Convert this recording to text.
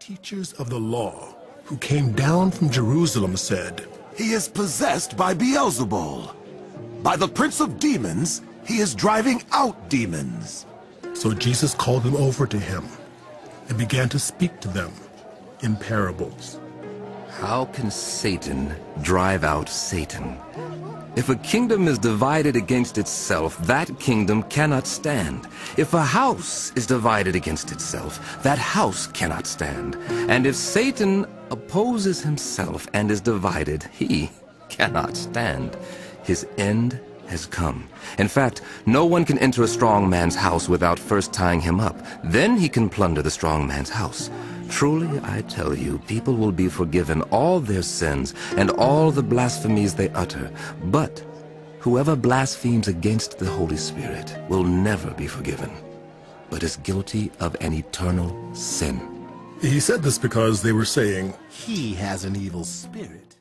teachers of the law who came down from Jerusalem said, He is possessed by Beelzebul. By the prince of demons, he is driving out demons. So Jesus called them over to him and began to speak to them in parables. How can Satan drive out Satan? If a kingdom is divided against itself, that kingdom cannot stand. If a house is divided against itself, that house cannot stand. And if Satan opposes himself and is divided, he cannot stand. His end has come. In fact, no one can enter a strong man's house without first tying him up. Then he can plunder the strong man's house. Truly, I tell you, people will be forgiven all their sins and all the blasphemies they utter. But whoever blasphemes against the Holy Spirit will never be forgiven, but is guilty of an eternal sin. He said this because they were saying, He has an evil spirit.